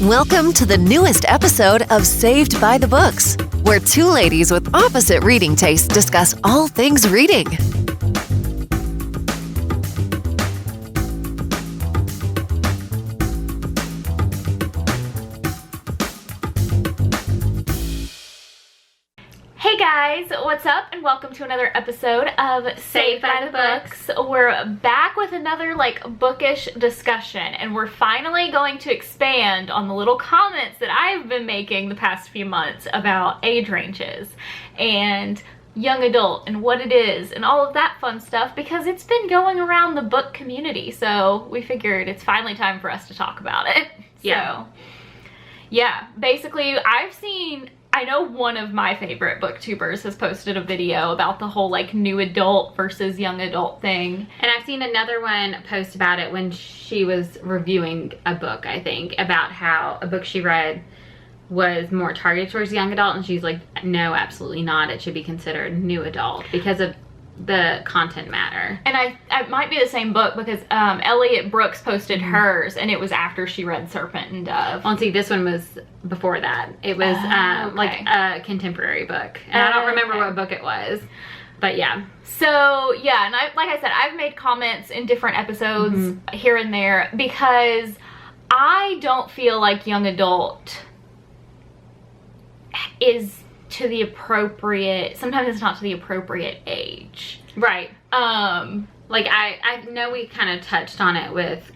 Welcome to the newest episode of Saved by the Books, where two ladies with opposite reading tastes discuss all things reading. Hey guys, what's up and welcome to another episode of Saved by the Books. We're back with another bookish discussion, and we're finally going to expand on the little comments that I've been making the past few months about age ranges and young adult and what it is and all of that fun stuff, because it's been going around the book community, so we figured it's finally time for us to talk about it. Yeah. So, yeah, basically I know one of my favorite booktubers has posted a video about the whole new adult versus young adult thing. And I've seen another one post about it when she was reviewing a book, I think, about how a book she read was more targeted towards young adult, and she's like, no, absolutely not. It should be considered new adult because of the content matter. And it might be the same book because Elliot Brooks posted hers, and it was after she read Serpent and Dove. Well, see, this one was before that. It was like a contemporary book, and I don't remember what book it was, but yeah. So yeah, and like I said, I've made comments in different episodes here and there because I don't feel like young adult is to the appropriate, sometimes it's not to the appropriate age. Right. Like I know we kind of touched on it with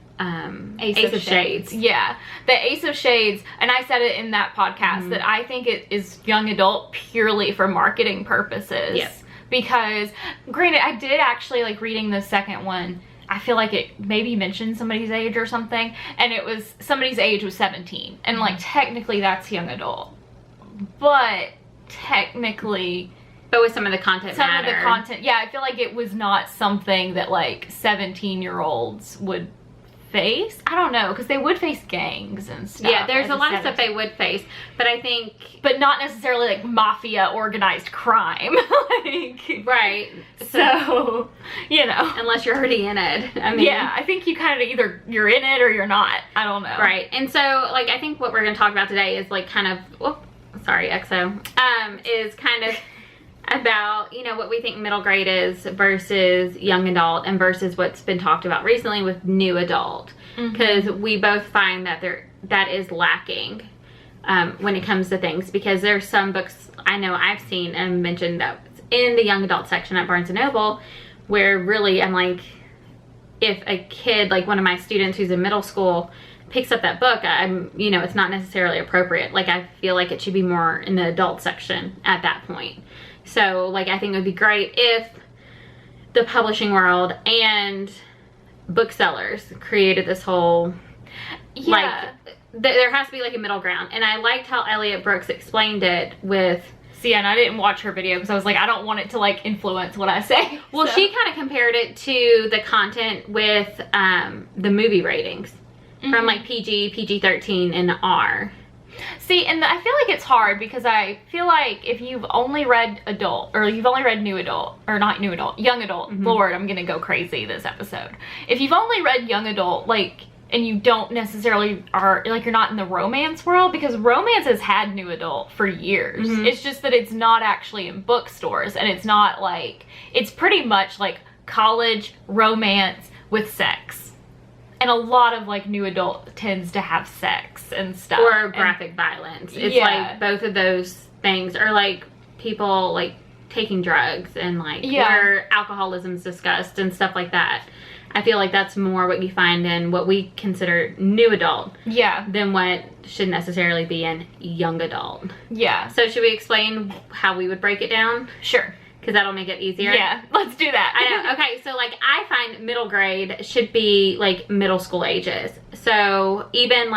Ace of Shades. Yeah, the Ace of Shades, and I said it in that podcast that I think it is young adult purely for marketing purposes. Yes. Because granted, I did actually reading the second one, I feel like it maybe mentioned somebody's age or something, and it was somebody's age was 17, and technically that's young adult, but technically, but with some of the content yeah, I feel like it was not something that 17-year-olds would face. I don't know, because they would face gangs and stuff. Yeah, there's a lot of stuff they would face, but I think, but not necessarily mafia organized crime. Right. So you know, unless you're already in it. I mean, yeah, I think you kind of either you're in it or you're not. I don't know. Right. And so I think what we're going to talk about today is kind of, sorry, EXO, is kind of about, what we think middle grade is versus young adult and versus what's been talked about recently with new adult. Because we both find that that is lacking when it comes to things, because there's some books I know I've seen and mentioned that in the young adult section at Barnes & Noble where really I'm like, if a kid, one of my students who's in middle school picks up that book, it's not necessarily appropriate. I feel like it should be more in the adult section at that point. So, I think it would be great if the publishing world and booksellers created this whole, there has to be a middle ground. And I liked how Elliot Brooks explained it with... See, and I didn't watch her video because I was like, I don't want it to influence what I say. Well, so. She kind of compared it to the content with the movie ratings. From PG, PG-13, and R. See, and I feel like it's hard because I feel like if you've only read adult, or you've only read new adult, or not new adult, young adult, Lord, I'm gonna go crazy this episode. If you've only read young adult, and you don't necessarily you're not in the romance world, because romance has had new adult for years. It's just that it's not actually in bookstores, and it's not it's pretty much college romance with sex. And a lot of new adult tends to have sex and stuff. Or graphic violence. It's both of those things. Or people taking drugs and where alcoholism is discussed and stuff like that. I feel like that's more what you find in what we consider new adult. Yeah. Than what should necessarily be in young adult. Yeah. So should we explain how we would break it down? Sure. Because that'll make it easier. Yeah, let's do that. I know. Okay, so I find middle grade should be middle school ages. So even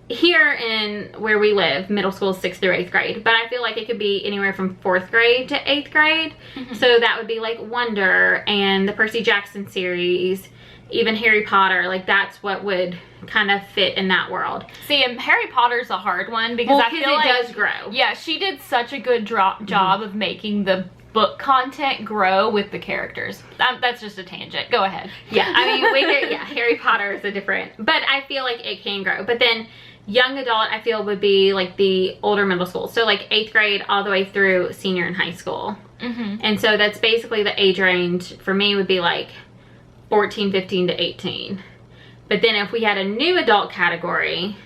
here in where we live, middle school is 6th through 8th grade. But I feel like it could be anywhere from 4th grade to 8th grade. So that would be Wonder and the Percy Jackson series, even Harry Potter. That's what would kind of fit in that world. See, and Harry Potter's a hard one because I feel it does grow. Yeah, she did such a good job of making the book content grow with the characters. That's just a tangent. Go ahead. Yeah, I mean, Harry Potter is a different, but I feel like it can grow. But then young adult, I feel, would be like the older middle school. So like 8th grade all the way through senior in high school. And so that's basically the age range for me would be like 14, 15 to 18. But then if we had a new adult category,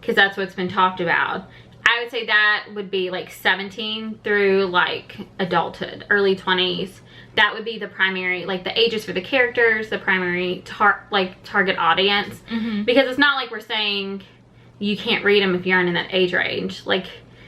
because that's what's been talked about, I would say that would be like 17 through like adulthood, early 20s. That would be the primary, like the ages for the characters, the primary target audience. Because it's not like we're saying you can't read them if you aren't in that age range. Like,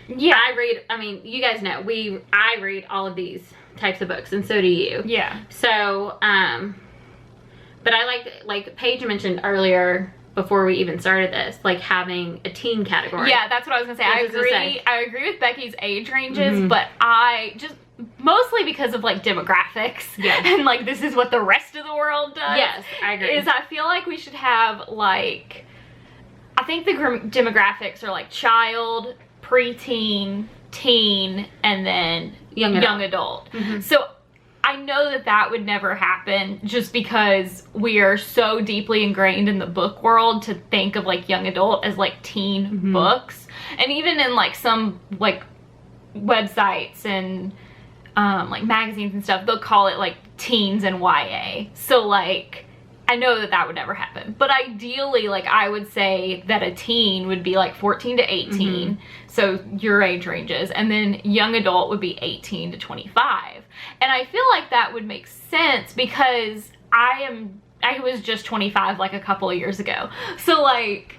yeah, I mean, you guys know, I read all of these types of books, and so do you. Yeah. So, but I like Paige mentioned earlier, before we even started this, like having a teen category. Yeah, that's what I was gonna say. I agree with Becky's age ranges, but I just, mostly because of like demographics. Yeah. And like this is what the rest of the world does. Yes, I agree. Is I feel like we should have like, I think the demographics are like child, preteen, teen, and then young adult. So I know that that would never happen just because we are so deeply ingrained in the book world to think of like young adult as like teen books. And even in like some like websites and like magazines and stuff, they'll call it like teens and YA. So like, I know that that would never happen. But ideally, like I would say that a teen would be like 14 to 18. So your age ranges. And then young adult would be 18 to 25. And I feel like that would make sense because I was just 25 like a couple of years ago. So like,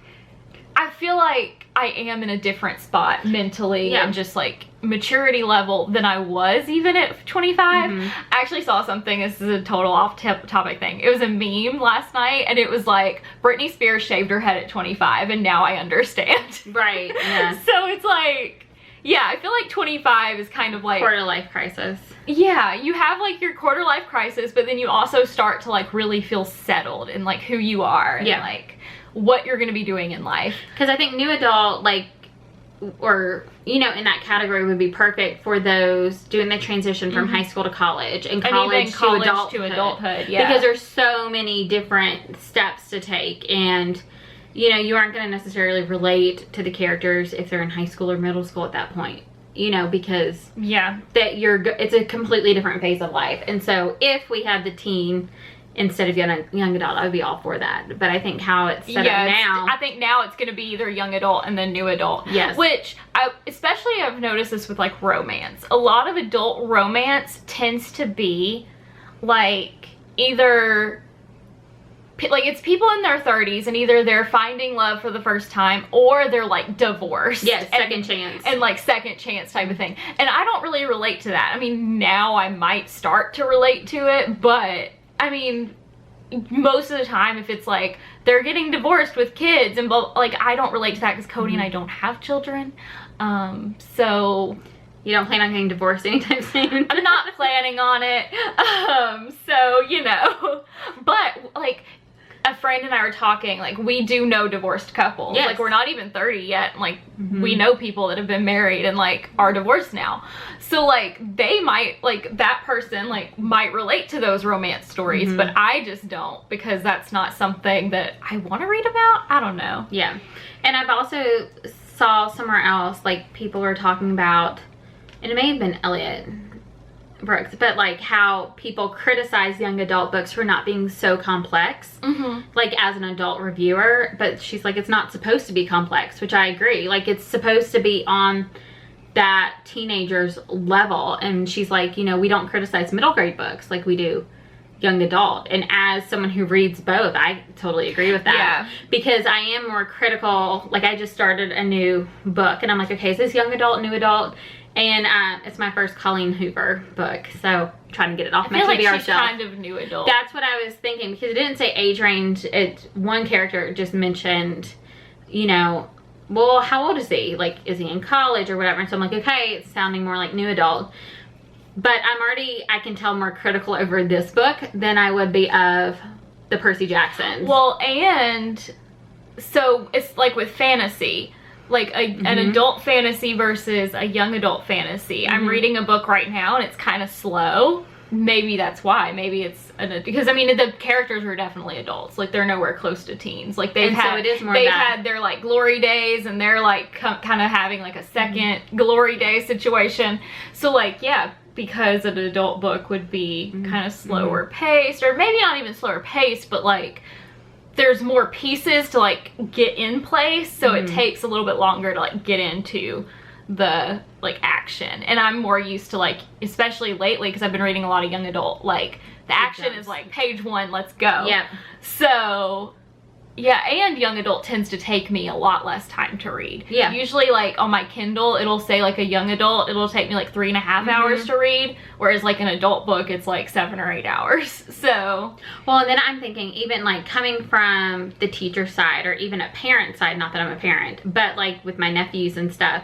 I feel like I am in a different spot mentally and just like maturity level than I was even at 25. I actually saw something, this is a total off topic thing. It was a meme last night and it was like, Britney Spears shaved her head at 25 and now I understand. Right, yeah. So it's like, yeah, I feel like 25 is kind of like quarter life crisis. Yeah, you have like your quarter life crisis, but then you also start to like really feel settled in like who you are and like what you're going to be doing in life. Because I think new adult, like, or, you know, in that category would be perfect for those doing the transition from high school to college and college to adulthood. Yeah. Because there's so many different steps to take, and, you know, you aren't going to necessarily relate to the characters if they're in high school or middle school at that point, you know, because it's a completely different phase of life. And so if we had the teen instead of young adult, I would be all for that. But I think how it's set up now, I think now it's going to be either young adult and then new adult. Yes. Which, especially I've noticed this with like romance. A lot of adult romance tends to be like either, like it's people in their 30s and either they're finding love for the first time or they're like divorced. Yes, second chance. And like second chance type of thing. And I don't really relate to that. I mean, now I might start to relate to it, but I mean, most of the time, if it's like they're getting divorced with kids and like I don't relate to that because Cody and I don't have children. So you don't plan on getting divorced anytime soon? I'm not planning on it. So you know, but like a friend and I were talking, like we do know divorced couples. Yes. Like we're not even 30 yet. Like we know people that have been married and like are divorced now. So like they might, like that person like might relate to those romance stories, but I just don't, because that's not something that I want to read about. I don't know. Yeah. And I've also saw somewhere else, like people were talking about, and it may have been Elliot Brooks, but like how people criticize young adult books for not being so complex, like as an adult reviewer, but she's like, it's not supposed to be complex, which I agree. Like it's supposed to be on that teenager's level, and she's like, you know, we don't criticize middle grade books like we do young adult. And as someone who reads both, I totally agree with that. Because I am more critical. Like I just started a new book and I'm like, okay, is this young adult, new adult? And it's my first Colleen Hoover book, so I'm trying to get it off my TBR she's shelf. kind of new adult. That's what I was thinking, because it didn't say age range. One character just mentioned, you know, well, how old is he? Like, is he in college or whatever? And so I'm like, okay, it's sounding more like new adult. But I can tell more critical over this book than I would be of the Percy Jacksons. Well, and so it's like with fantasy, like an adult fantasy versus a young adult fantasy. I'm reading a book right now and it's kind of slow. Maybe that's why. Maybe it's because I mean the characters are definitely adults. Like they're nowhere close to teens. Like they've had their like glory days and they're like kind of having like a second glory day situation. So like yeah, because an adult book would be kind of slower paced, or maybe not even slower paced, but like there's more pieces to like get in place, so it takes a little bit longer to like get into the like action. And I'm more used to like, especially lately because I've been reading a lot of young adult, like the action is like page 1, let's go. Yeah. So yeah, and young adult tends to take me a lot less time to read. Yeah. Usually like on my Kindle, it'll say like a young adult, it'll take me like 3.5 hours to read. Whereas like an adult book, it's like 7 or 8 hours. So. Well, and then I'm thinking even like coming from the teacher side or even a parent side, not that I'm a parent, but like with my nephews and stuff,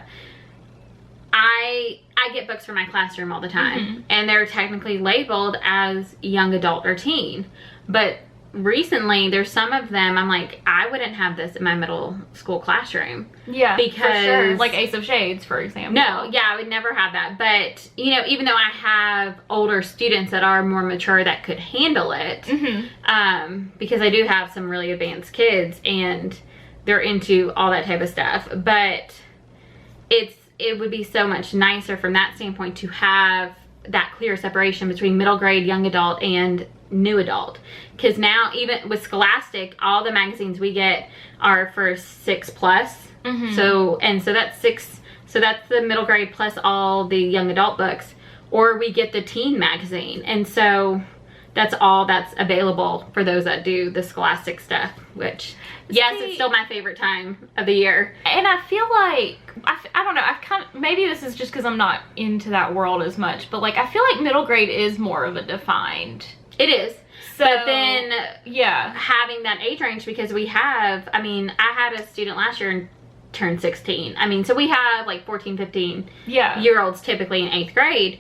I get books for my classroom all the time and they're technically labeled as young adult or teen. But recently there's some of them I'm like, I wouldn't have this in my middle school classroom. Yeah, because for sure. Like Ace of Shades, for example. No, yeah, I would never have that. But you know, even though I have older students that are more mature that could handle it, because I do have some really advanced kids and they're into all that type of stuff, but it would be so much nicer from that standpoint to have that clear separation between middle grade, young adult, and new adult. Because now, even with Scholastic, all the magazines we get are for 6+. So that's 6. So that's the middle grade plus all the young adult books. Or we get the teen magazine, and so that's all that's available for those that do the Scholastic stuff. Which, yes, it's still my favorite time of the year. And I feel like I don't know, I've kind of, maybe this is just because I'm not into that world as much, but like I feel like middle grade is more of a defined. It is. So, but then, yeah, having that age range, because we have, I mean, I had a student last year and turned 16. I mean, so we have like 14, 15 year olds typically in 8th grade.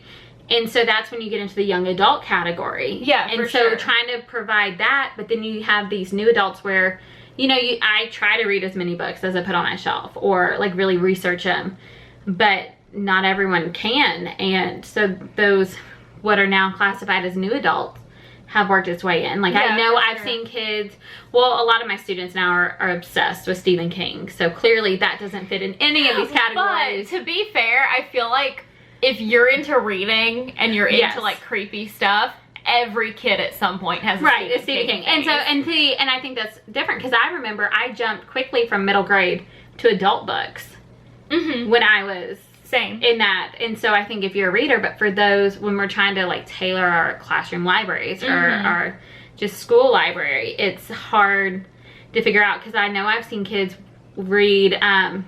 And so that's when you get into the young adult category. Yeah, and so trying to provide that, but then you have these new adults where, you know, I try to read as many books as I put on my shelf or like really research them, but not everyone can. And so those, what are now classified as new adults, have worked its way in. Like, I know I've seen kids, well, a lot of my students now are obsessed with Stephen King. So clearly that doesn't fit in any of these categories. But to be fair, I feel like if you're into reading and you're into like creepy stuff, every kid at some point has a Stephen King. And so, and I think that's different because I remember I jumped quickly from middle grade to adult books when I was in that. And so I think if you're a reader, but for those, when we're trying to like tailor our classroom libraries or our just school library, it's hard to figure out because I know I've seen kids read A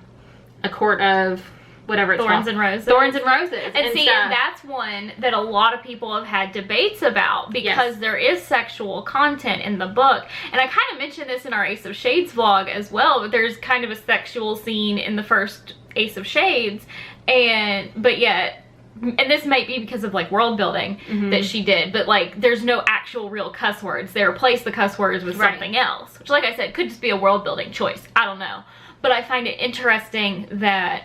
Court of whatever it's Thorns called. and Roses. Thorns and Roses. And see, and that's one that a lot of people have had debates about because there is sexual content in the book. And I kind of mentioned this in our Ace of Shades vlog as well, but there's kind of a sexual scene in the first Ace of Shades. But yet, and this might be because of like world building that she did, but like there's no actual real cuss words. They replace the cuss words with something else, which like I said, could just be a world building choice. I don't know. But I find it interesting that,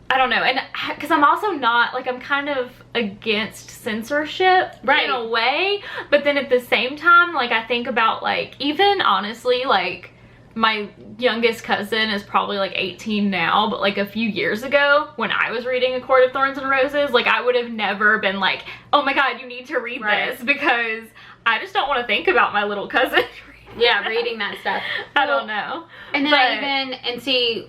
I don't know, and because I'm also not, like, I'm kind of against censorship in a way, but then at the same time, like, I think about, like, even honestly, like, my youngest cousin is probably, like, 18 now, but, like, a few years ago, when I was reading A Court of Thorns and Roses, like, I would have never been like, oh my god, you need to read this, because I just don't want to think about my little cousin reading that stuff. I don't know. And then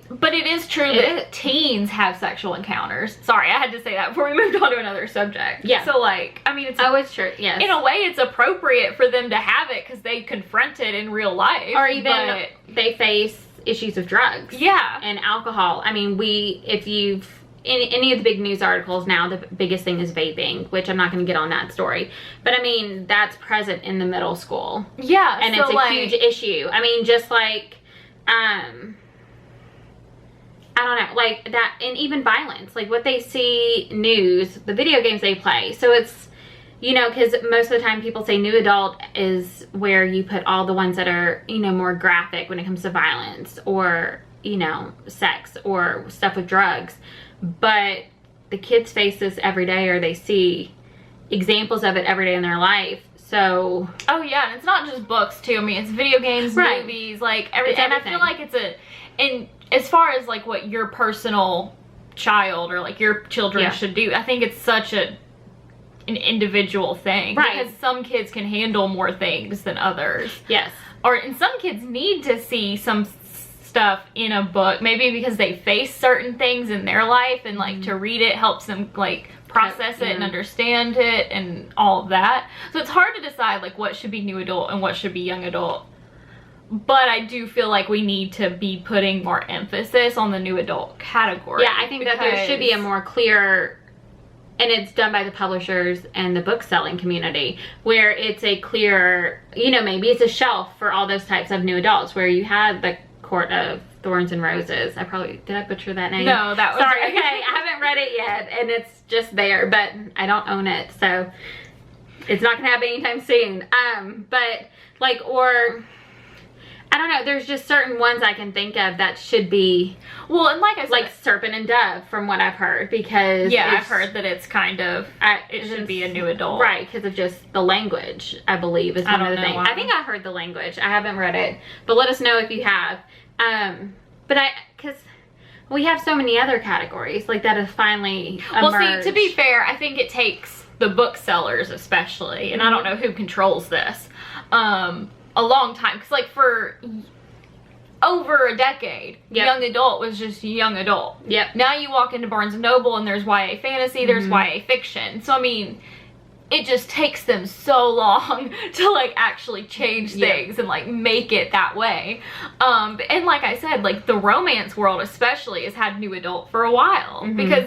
but it is true that teens have sexual encounters. Sorry, I had to say that before we moved on to another subject. Yeah. So like, I mean, it's true. Yes. In a way, it's appropriate for them to have it because they confront it in real life. Or even they face issues of drugs. Yeah. And alcohol. I mean, if you've in any of the big news articles now, the biggest thing is vaping, which I'm not going to get on that story. But I mean, that's present in the middle school. Yeah. And it's a huge issue. I mean, just like, I don't know, like that, and even violence, like what they see news, the video games they play. So it's, you know, because most of the time people say new adult is where you put all the ones that are, you know, more graphic when it comes to violence or you know, sex or stuff with drugs, but the kids face this every day, or they see examples of it every day in their life. So oh yeah, and it's not just books too. I mean, it's video games, movies, like everything. And I feel like it's and as far as like what your personal child or like your children should do, I think it's such an individual thing, because some kids can handle more things than others. Yes. And some kids need to see some stuff in a book, maybe because they face certain things in their life, and like to read it helps them like process it and understand it and all of that. So it's hard to decide like what should be new adult and what should be young adult. But I do feel like we need to be putting more emphasis on the new adult category. Yeah, I think that there should be a more clear, and it's done by the publishers and the book selling community, where it's a clear, you know, maybe it's a shelf for all those types of new adults, where you had the Court of Thorns and Roses. Did I butcher that name? No, that was sorry. Okay, I haven't read it yet, and it's just there, but I don't own it, so it's not gonna happen anytime soon. But like, or I don't know, there's just certain ones I can think of that should be, well, and like I said, like Serpent and Dove, from what I've heard, because I've heard that it's kind of it should be a new adult, right? Because of just the language, I believe, is one of the things. I think I heard the language. I haven't read it, but let us know if you have. But because we have so many other categories like that have finally emerged. Well, see, to be fair, I think it takes the booksellers especially, and I don't know who controls this, a long time, because like for over a decade, young adult was just young adult. Now you walk into Barnes & Noble and there's YA fantasy, there's YA fiction. So I mean, it just takes them so long to like actually change things and like make it that way. And like I said, like the romance world especially has had new adult for a while, because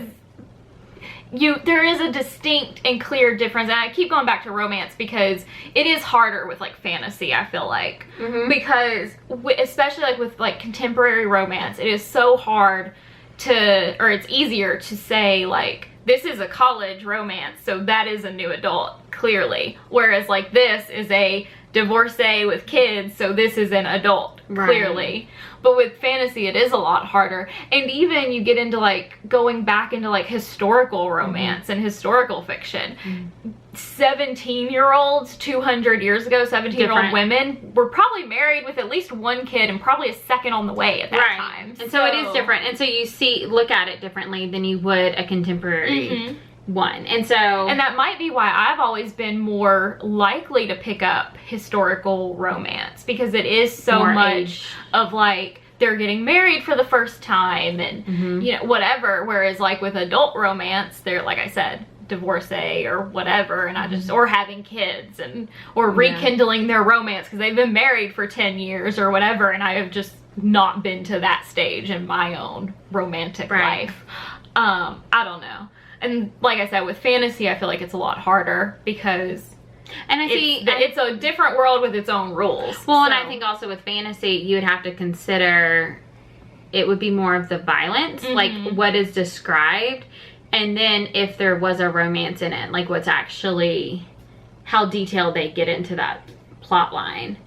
there is a distinct and clear difference. And I keep going back to romance because it is harder with like fantasy, I feel like, because especially like with like contemporary romance, it is so hard to, or it's easier to say like, this is a college romance, so that is a new adult, clearly. Whereas like this is a divorcee with kids, so this is an adult, clearly. But with fantasy, it is a lot harder. And even you get into like, going back into like historical romance and historical fiction. 17-year-olds 200 years ago, 17-year-old women were probably married with at least one kid and probably a second on the way at that time. And so it is different. And so you look at it differently than you would a contemporary one. And that might be why I've always been more likely to pick up historical romance, because it is so much of like, they're getting married for the first time and you know, whatever. Whereas like with adult romance, they're, like I said, divorcee or whatever, and I just, or having kids, and or rekindling their romance because they've been married for 10 years or whatever, and I have just not been to that stage in my own romantic life. I don't know. And like I said, with fantasy, I feel like it's a lot harder because it's a different world with its own rules. Well, and I think also with fantasy, you would have to consider it would be more of the violence, like what is described, and then if there was a romance in it, like what's actually, how detailed they get into that plot line.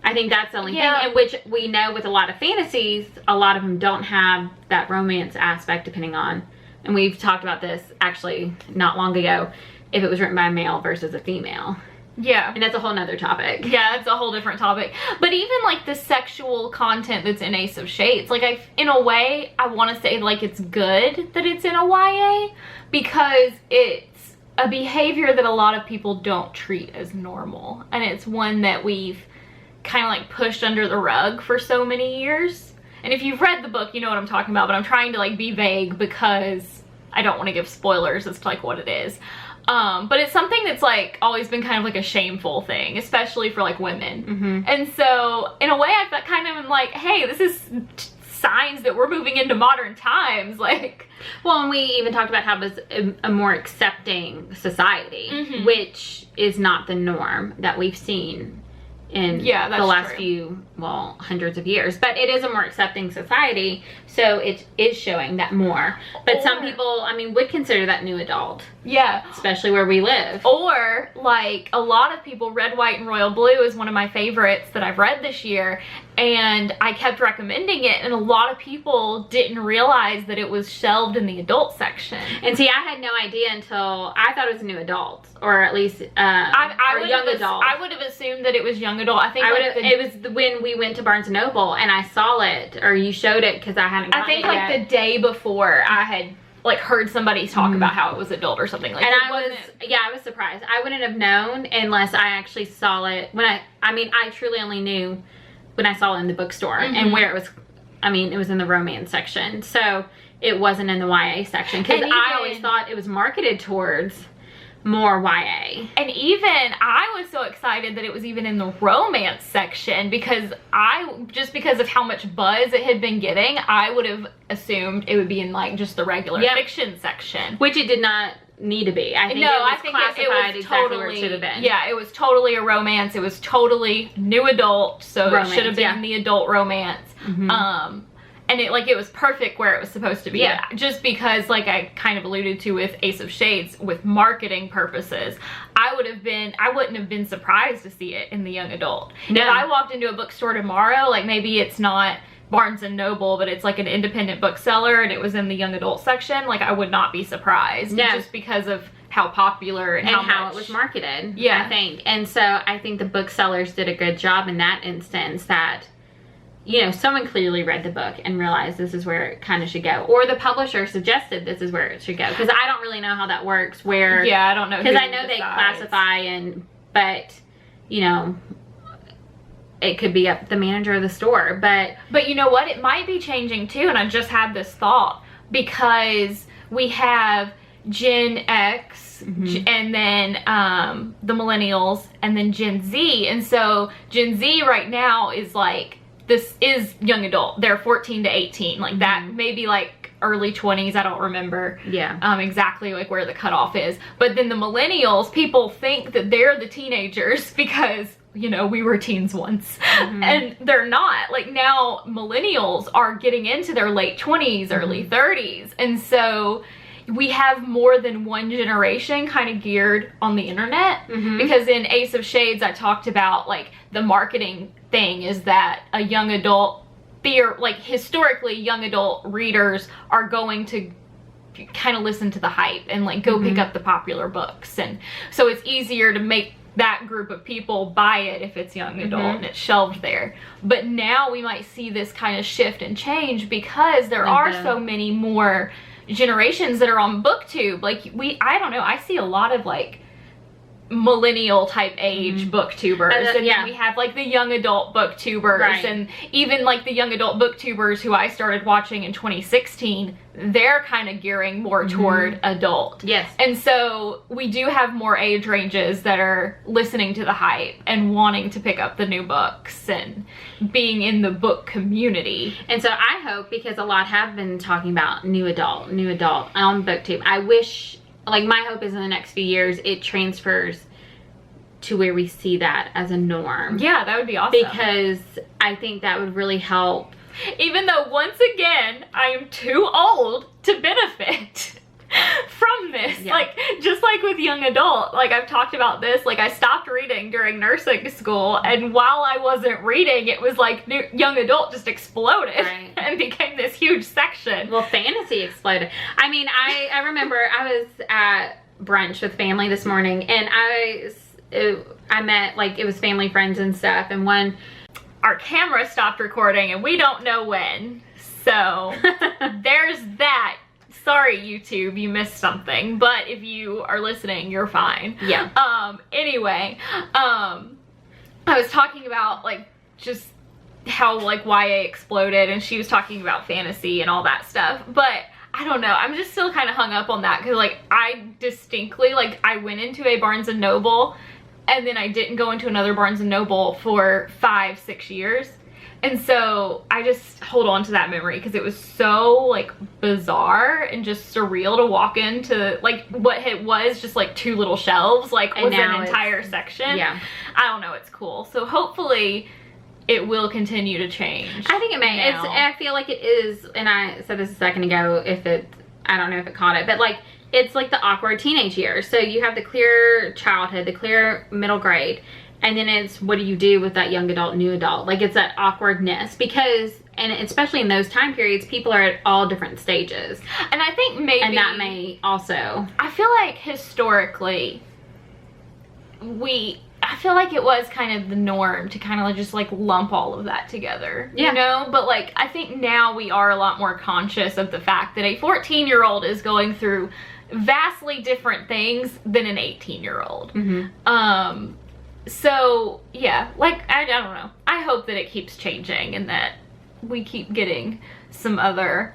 I think that's the only thing, in which we know with a lot of fantasies, a lot of them don't have that romance aspect, depending on, and we've talked about this actually not long ago, if it was written by a male versus a female. Yeah. And that's a whole nother topic. Yeah, it's a whole different topic. But even like the sexual content that's in Ace of Shades, like in a way, I want to say like it's good that it's in a YA, because it's a behavior that a lot of people don't treat as normal. And it's one that we've kind of like pushed under the rug for so many years. And if you've read the book, you know what I'm talking about, but I'm trying to like be vague because I don't want to give spoilers as to like what it is. But it's something that's like always been kind of like a shameful thing, especially for like women. And so in a way I felt kind of am like, hey, this is signs that we're moving into modern times. Like, well, and we even talked about how it was a more accepting society, which is not the norm that we've seen in the last few, well, hundreds of years. But it is a more accepting society, so it is showing that more. But some people, I mean, would consider that new adult. Yeah. Especially where we live. Or, like, a lot of people, Red, White, and Royal Blue is one of my favorites that I've read this year. and I kept recommending it, and a lot of people didn't realize that it was shelved in the adult section. And see, I had no idea until I thought it was a new adult, or at least or young adult. I would have assumed that it was young adult. I think it was when we went to Barnes & Noble and I saw it, or you showed it because I hadn't gotten it yet. The day before I had like heard somebody talk about how it was adult or something like that. And I was surprised. I wouldn't have known unless I actually saw it when I truly only knew when I saw it in the bookstore and where it was. It was in the romance section, so it wasn't in the YA section, because I always thought it was marketed towards more YA. And even I was so excited that it was even in the romance section, because because of how much buzz it had been getting, I would have assumed it would be in like just the regular fiction section, which it did not need to be. I think it was classified exactly where it should have been. Yeah, it was totally a romance. It was totally new adult, so romance, it should have been the adult romance. And it was perfect where it was supposed to be. Yeah. Just because, like I kind of alluded to with Ace of Shades, with marketing purposes, I wouldn't have been surprised to see it in the young adult. No. If I walked into a bookstore tomorrow, like maybe it's not Barnes & Noble, but it's like an independent bookseller, and it was in the young adult section, like I would not be surprised. No. Just because of how popular and how it was marketed. Yeah. I think. And so I think the booksellers did a good job in that instance, that someone clearly read the book and realized this is where it kind of should go. Or the publisher suggested this is where it should go. Because I don't really know how that works. I don't know. Because I know they classify, but it could be up to the manager of the store. But you know what? It might be changing too. And I just had this thought, because we have Gen X and then the millennials and then Gen Z. And so Gen Z right now is like, this is young adult. They're 14 to 18, like that, maybe like early 20s. I don't remember exactly like where the cutoff is. But then the millennials, people think that they're the teenagers because, we were teens once. And they're not. Like now millennials are getting into their late 20s, early 30s. And so we have more than one generation kind of geared on the internet. Because in Ace of Shades, I talked about like the marketing thing is that a young adult, historically young adult readers are going to kind of listen to the hype and like go pick up the popular books. And so it's easier to make that group of people buy it if it's young adult and it's shelved there. But now we might see this kind of shift and change, because there are so many more generations that are on BookTube. Like I don't know, I see a lot of like millennial type age booktubers, and then we have like the young adult booktubers, and even like the young adult booktubers who I started watching in 2016, they're kind of gearing more toward adult. Yes. And so we do have more age ranges that are listening to the hype and wanting to pick up the new books and being in the book community. And so I hope, because a lot have been talking about new adult on BookTube, I wish, like my hope is in the next few years it transfers to where we see that as a norm. Yeah, that would be awesome. Because I think that would really help. Even though, once again, I am too old to benefit from this. Yeah. Like, just like with young adult, like I've talked about this, like I stopped reading during nursing school, and while I wasn't reading, it was like young adult just exploded and became this huge section. Well, fantasy exploded. I remember I was at brunch with family this morning, and I met, like, it was family friends and stuff, and our camera stopped recording and we don't know when, so there's that. Sorry, YouTube, you missed something, but if you are listening, you're fine. Yeah. Anyway, I was talking about like just how like YA exploded, and she was talking about fantasy and all that stuff, but I don't know, I'm just still kind of hung up on that, because like I distinctly, like I went into a Barnes & Noble and then I didn't go into another Barnes & Noble for 5-6 years. And so I just hold on to that memory, because it was so like bizarre and just surreal to walk into like what it was just like two little shelves, like was an entire section. Yeah. I don't know, it's cool. So hopefully it will continue to change. I think it may. I feel like it is, and I said this a second ago, I don't know if it caught it, but like it's like the awkward teenage years. So you have the clear childhood, the clear middle grade, And then it's, what do you do with that young adult, new adult? Like, it's that awkwardness because, and especially in those time periods, people are at all different stages. And I think maybe... And that may also... I feel like historically, I feel like it was kind of the norm to kind of just like lump all of that together, you know? But like, I think now we are a lot more conscious of the fact that a 14-year-old is going through vastly different things than an 18-year-old. So yeah, like, I don't know. I hope that it keeps changing and that we keep getting some other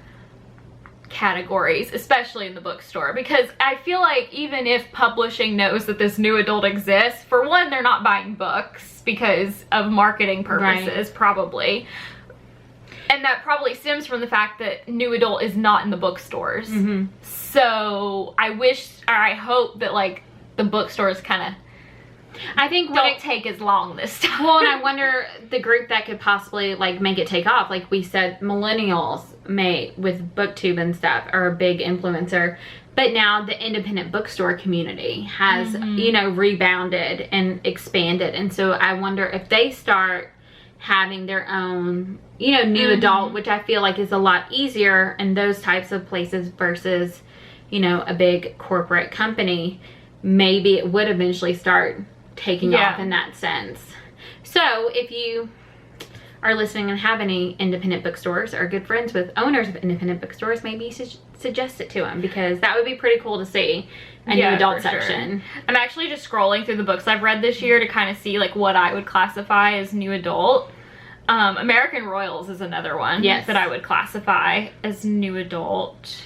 categories, especially in the bookstore, because I feel like even if publishing knows that this new adult exists, for one, they're not buying books because of marketing purposes, probably. And that probably stems from the fact that new adult is not in the bookstores. So I wish, or I hope that like the bookstores kind of, I think don't take as long this time. Well, and I wonder the group that could possibly like make it take off. Like we said, millennials may with BookTube and stuff are a big influencer, but now the independent bookstore community has you know, rebounded and expanded, and so I wonder if they start having their own, you know, new adult, which I feel like is a lot easier in those types of places versus, you know, a big corporate company. Maybe it would eventually start taking off in that sense. So if you are listening and have any independent bookstores or are good friends with owners of independent bookstores, maybe you suggest it to them, because that would be pretty cool to see a new adult section. I'm actually just scrolling through the books I've read this year to kind of see like what I would classify as new adult. American Royals is another one that I would classify as new adult.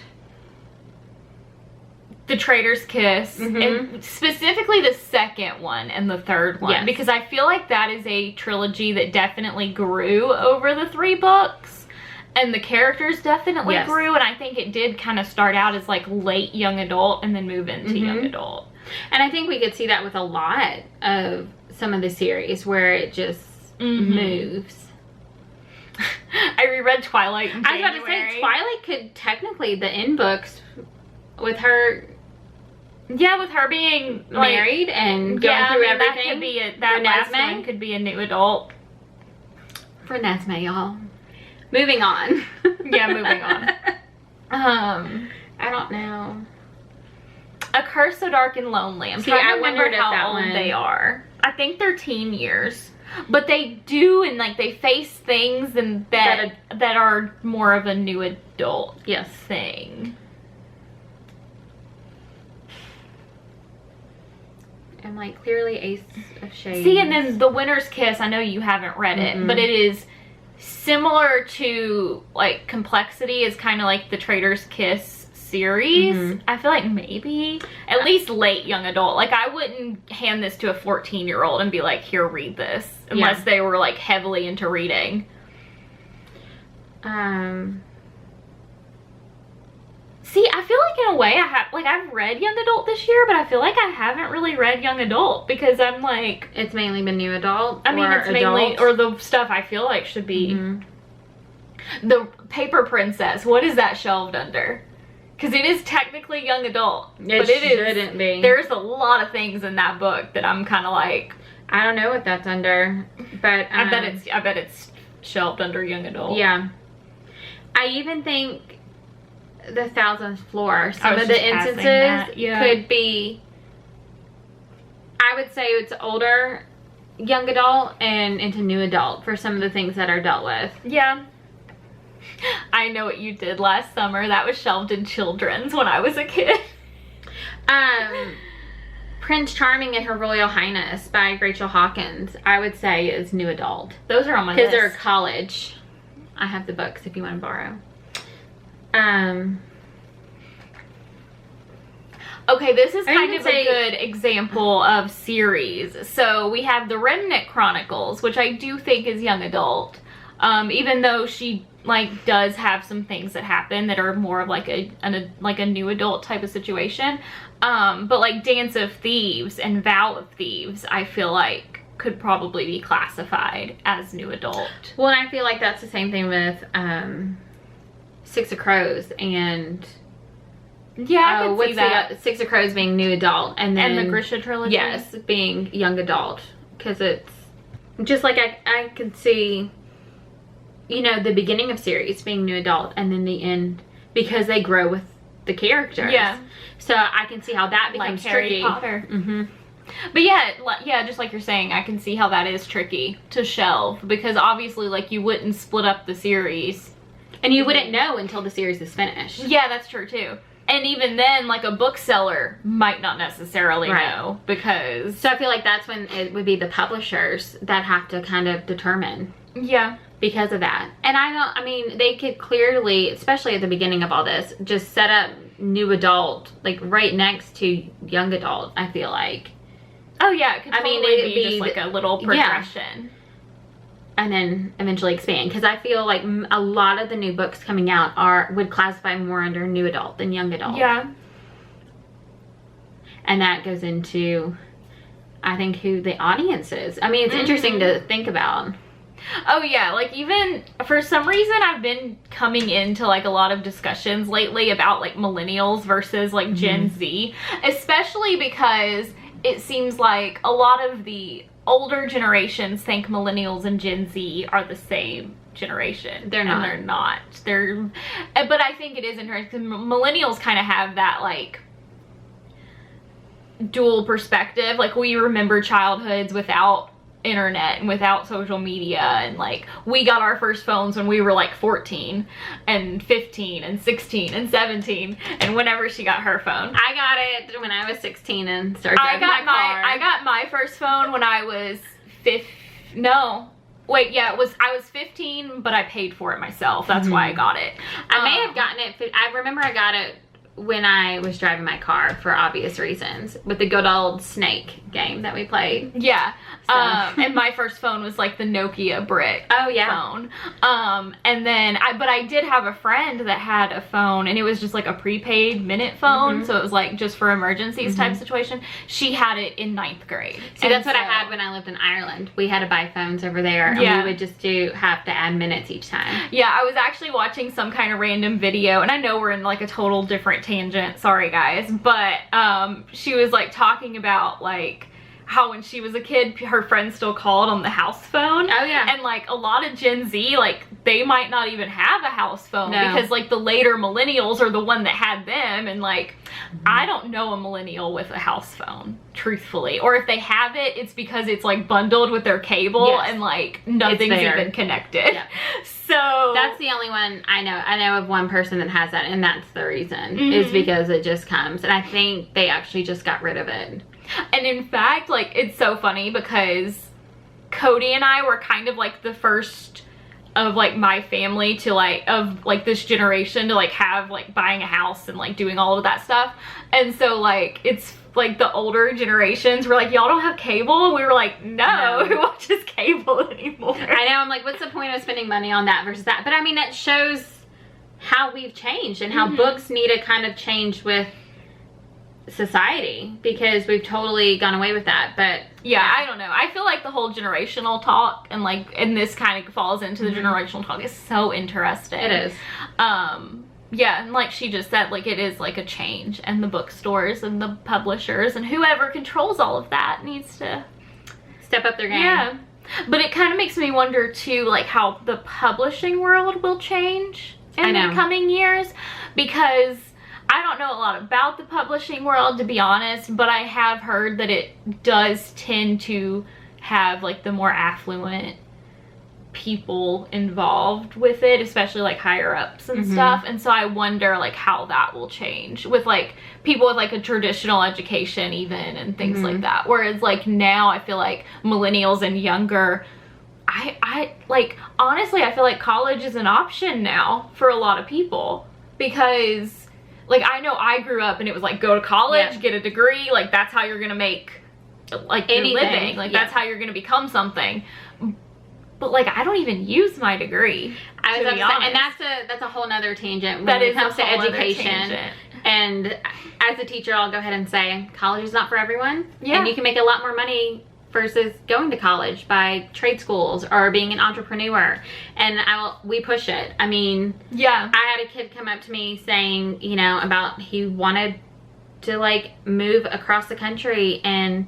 The Traitor's Kiss, and specifically the second one and the third one, because I feel like that is a trilogy that definitely grew over the 3 books, and the characters definitely grew, and I think it did kind of start out as like late young adult and then move into young adult. And I think we could see that with a lot of some of the series where it just moves. I reread Twilight in January. I was about to say, Twilight could technically, the end books with her... Yeah, with her being like, married and going through everything. That could be that last one could be a new adult. For Nesme, y'all. Moving on. Moving on. I don't know. A Curse So Dark and Lonely. I'm trying to remember how old they are. I think they're teen years. But they do, and like they face things and that are more of a new adult thing. And like clearly Ace of Shades. See, and then The Winter's Kiss, I know you haven't read it, but it is similar to like complexity is kind of like the Traitor's Kiss series. I feel like maybe at least late young adult. Like I wouldn't hand this to a 14-year-old and be like, here, read this, unless they were like heavily into reading. See, I feel like in a way I've read young adult this year, but I feel like I haven't really read young adult because I'm like... It's mainly been new adult? I mean, it's mainly... Or the stuff I feel like should be... The Paper Princess, what is that shelved under? Because it is technically young adult. It shouldn't be. There's a lot of things in that book that I'm kind of like... I don't know what that's under, but... I bet it's shelved under young adult. Yeah. I even think... The 1000th Floor, some of the instances could be, I would say it's older young adult and into new adult for some of the things that are dealt with. Yeah. I know what you did last summer. That was shelved in children's when I was a kid. Prince Charming and Her Royal Highness by Rachel Hawkins, I would say is new adult. Those are on my list. Because they're college. I have the books if you want to borrow. Okay, this is kind of a good example of series. So we have the Remnant Chronicles, which I do think is young adult. Even though she like does have some things that happen that are more of like a new adult type of situation. But like Dance of Thieves and Vow of Thieves, I feel like could probably be classified as new adult. Well, and I feel like that's the same thing with Six of Crows and I could see that. Six of Crows being new adult, and then the Grisha trilogy. Yes, being young adult because it's just like I can see, you know, the beginning of series being new adult and then the end, because they grow with the characters. Yeah. So I can see how that becomes like Harry tricky. Potter. Mm-hmm. But yeah, just like you're saying, I can see how that is tricky to shelve, because obviously, like, you wouldn't split up the series. And you wouldn't know until the series is finished. Yeah, that's true too. And even then, like, a bookseller might not necessarily know, because... So I feel like that's when it would be the publishers that have to kind of determine. Yeah. Because of that. And I mean, they could clearly, especially at the beginning of all this, just set up new adult, like, right next to young adult, I feel like. Oh yeah, it could totally it'd be just like a little progression. Yeah. And then eventually expand, because I feel like a lot of the new books coming out would classify more under new adult than young adult. Yeah. And that goes into, I think, who the audience is. I mean, it's interesting to think about. Oh yeah, like, even for some reason I've been coming into like a lot of discussions lately about like millennials versus like Gen Z, especially because it seems like a lot of the older generations think millennials and Gen Z are the same generation. They're not. And they're not. But I think it is interesting, because millennials kind of have that like dual perspective. Like, we remember childhoods without internet and without social media, and like, we got our first phones when we were like 14 and 15 and 16 and 17, and whenever she got her phone. I got it when I was 16 and started driving my car. I got my first phone when I was I was 15, but I paid for it myself. That's why I got it. I may have gotten it, I remember I got it when I was driving my car, for obvious reasons, with the good old Snake game that we played. Yeah. So. And my first phone was like the Nokia brick phone. And then but I did have a friend that had a phone, and it was just like a prepaid minute phone. So it was like just for emergencies type situation. She had it in 9th grade. See, that's what I had when I lived in Ireland. We had to buy phones over there, and we would just have to add minutes each time. Yeah, I was actually watching some kind of random video, and I know we're in like a total different tangent, sorry guys, but she was like talking about like how when she was a kid, her friends still called on the house phone. Oh yeah. And like a lot of Gen Z, like, they might not even have a house phone, because like the later millennials are the one that had them, and like I don't know a millennial with a house phone, truthfully. Or if they have it, it's because it's like bundled with their cable and like nothing's even connected. Yeah. So that's the only one I know. I know of one person that has that, and that's the reason, is because it just comes. And I think they actually just got rid of it. And in fact, like, it's so funny, because Cody and I were kind of like the first of like my family to like, of like this generation to like have like buying a house and like doing all of that stuff. And so like, it's like the older generations were like, y'all don't have cable? And we were like, no, who watches cable anymore? I know, I'm like, what's the point of spending money on that versus that? But I mean, it shows how we've changed, and how books need to kind of change with society, because we've totally gone away with that. But yeah, I don't know, I feel like the whole generational talk, and like, and this kind of falls into the generational talk, is so interesting. It is. Yeah, and like she just said, like, it is like a change, and the bookstores and the publishers and whoever controls all of that needs to step up their game. Yeah, but it kind of makes me wonder too, like, how the publishing world will change in the coming years, because I don't know a lot about the publishing world, to be honest, but I have heard that it does tend to have like the more affluent people involved with it, especially like higher ups and stuff. And so I wonder like how that will change with like people with like a traditional education even, and things like that. Whereas like now I feel like millennials and younger, I like, honestly, I feel like college is an option now for a lot of people, because like, I know I grew up and it was like, go to college, get a degree, like that's how you're gonna make like your living, like that's how you're gonna become something. But like, I don't even use my degree, I was upset, and that's a whole nother tangent when it comes to education. And as a teacher, I'll go ahead and say college is not for everyone. And you can make a lot more money versus going to college by trade schools or being an entrepreneur. And we push it. I mean, I had a kid come up to me saying, you know, about he wanted to like move across the country and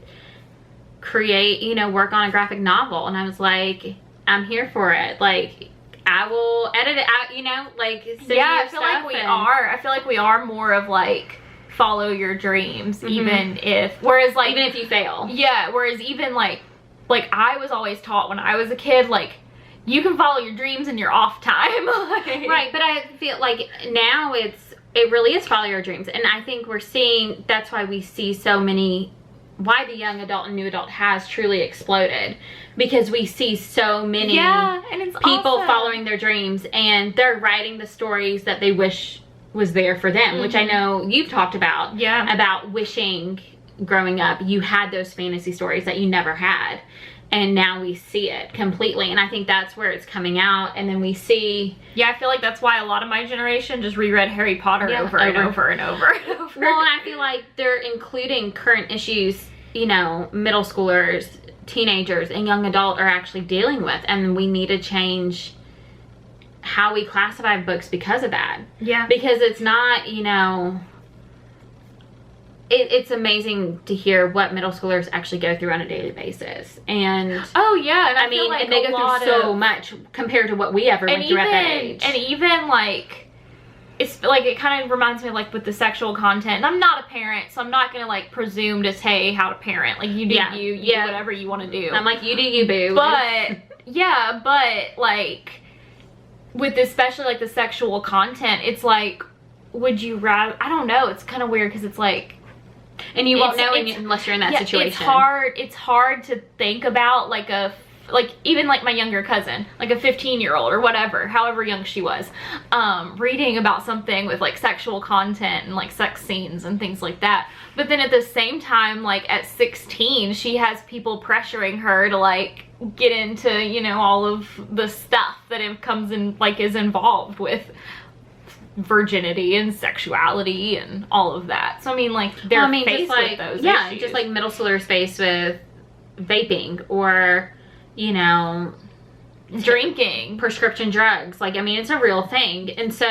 create, you know, work on a graphic novel. And I was like, I'm here for it. Like, I will edit it out, you know, like, I feel like we are. I feel like we are more of like, follow your dreams, even if you fail. Yeah, whereas even like I was always taught when I was a kid, like, you can follow your dreams in your off time. Right, but I feel like now it really is follow your dreams. And I think we're seeing, that's why we see so many, why the young adult and new adult has truly exploded, because we see so many and it's people awesome. following their dreams, and they're writing the stories that they wish was there for them, which I know you've talked about. Yeah. About wishing growing up you had those fantasy stories that you never had, and now we see it completely. And I think that's where it's coming out. And then we see, I feel like that's why a lot of my generation just reread Harry Potter over and over and over and over. Well, and I feel like they're including current issues, you know, middle schoolers, teenagers, and young adult are actually dealing with, and we need to change how we classify books because of that. Yeah. Because it's not, you know, it's amazing to hear what middle schoolers actually go through on a daily basis. And and I mean, feel like and they go through so much compared to what we ever went through at that age. And even like, it's like, it kind of reminds me of like with the sexual content, and I'm not a parent, so I'm not gonna like presume to say how to parent. Like, you do you do whatever you want to do. I'm like, you do you, boo. But but like, with especially like the sexual content, it's like, would you rather, I don't know, it's kind of weird because it's like, and you won't know unless you're in that situation. It's hard to think about like even like my younger cousin, like a 15-year-old or whatever, however young she was, reading about something with like sexual content and like sex scenes and things like that. But then at the same time, like at 16, she has people pressuring her to like get into, you know, all of the stuff that comes in, like, is involved with virginity and sexuality and all of that. So I mean, like, they're faced with those issues. Just like middle schoolers faced with vaping or, you know, drinking, prescription drugs. Like, I mean, it's a real thing. And so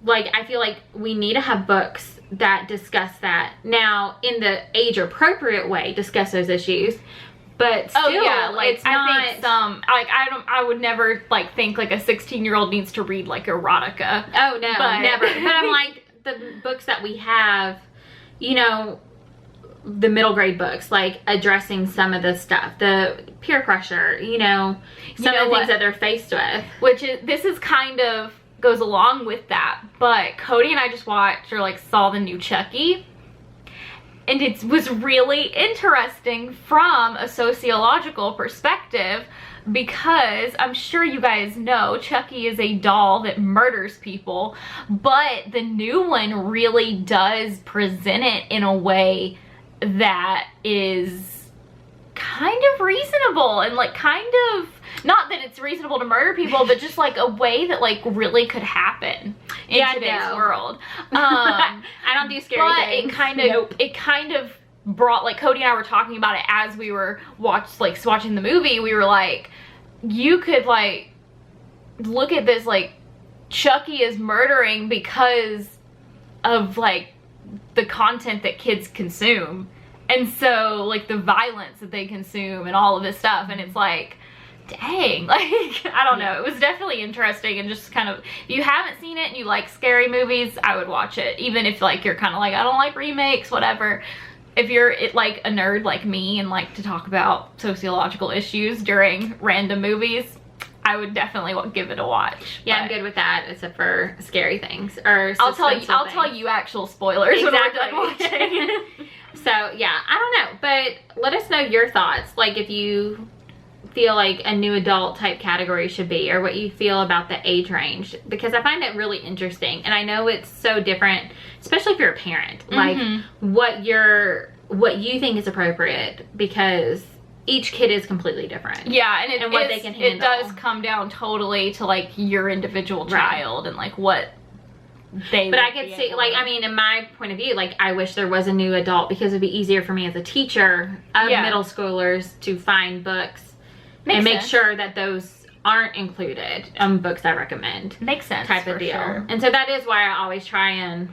like, I feel like we need to have books that discuss that. Now, in the age appropriate way, discuss those issues. But still, like, it's not, I think I would never like think like a 16-year-old needs to read like erotica. Oh no, never. But I'm like, the books that we have, you know, the middle grade books, like addressing some of the stuff, the peer pressure, you know, some of the things that they're faced with. Which is, this is kind of goes along with that. But Cody and I just watched or like saw the new Chucky. And it was really interesting from a sociological perspective, because I'm sure you guys know Chucky is a doll that murders people, but the new one really does present it in a way that is kind of reasonable, and like kind of, not that it's reasonable to murder people, but just like a way that like really could happen in today's world. I don't do scary things. But it kind of brought, like, Cody and I were talking about it as we were watching the movie. We were like, you could like look at this, like, Chucky is murdering because of like the content that kids consume, and so like the violence that they consume and all of this stuff, and it's like, dang, like, I don't know. It was definitely interesting, and just kind of, if you haven't seen it and you like scary movies, I would watch it. Even if like you're kind of like, I don't like remakes, whatever. If you're like a nerd like me and like to talk about sociological issues during random movies, I would definitely give it a watch. Yeah, I'm good with that, except for scary things or I'll tell you actual spoilers when we're done watching. So yeah, I don't know, but let us know your thoughts. Like, if you feel like a new adult type category should be, or what you feel about the age range, because I find it really interesting. And I know it's so different, especially if you're a parent, like what you think is appropriate, because each kid is completely different. Yeah, and what they can handle. It does come down totally to like your individual child and like what they. But I could see, like, I mean, in my point of view, like, I wish there was a new adult, because it'd be easier for me as a teacher of middle schoolers to find books and make sure that those aren't included books I recommend. Makes sense. Type of deal. Sure. And so that is why I always try and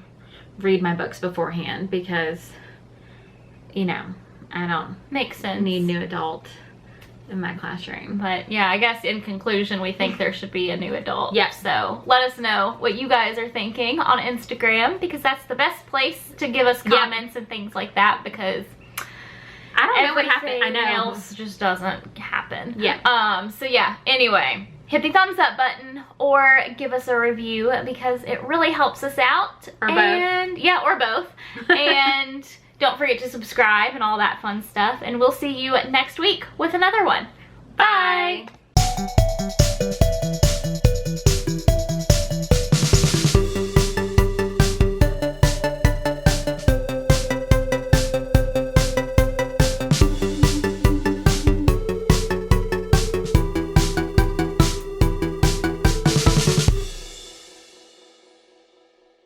read my books beforehand, because, you know, I don't Makes sense. need new adult in my classroom. But yeah, I guess in conclusion, we think there should be a new adult. Yep. So let us know what you guys are thinking on Instagram, because that's the best place to give us comments and things like that, because I don't know what happened. I know. else just doesn't happen. Yeah. So yeah, anyway, hit the thumbs up button or give us a review, because it really helps us out. Or both. And yeah, or both. And don't forget to subscribe and all that fun stuff. And we'll see you next week with another one. Bye. Bye.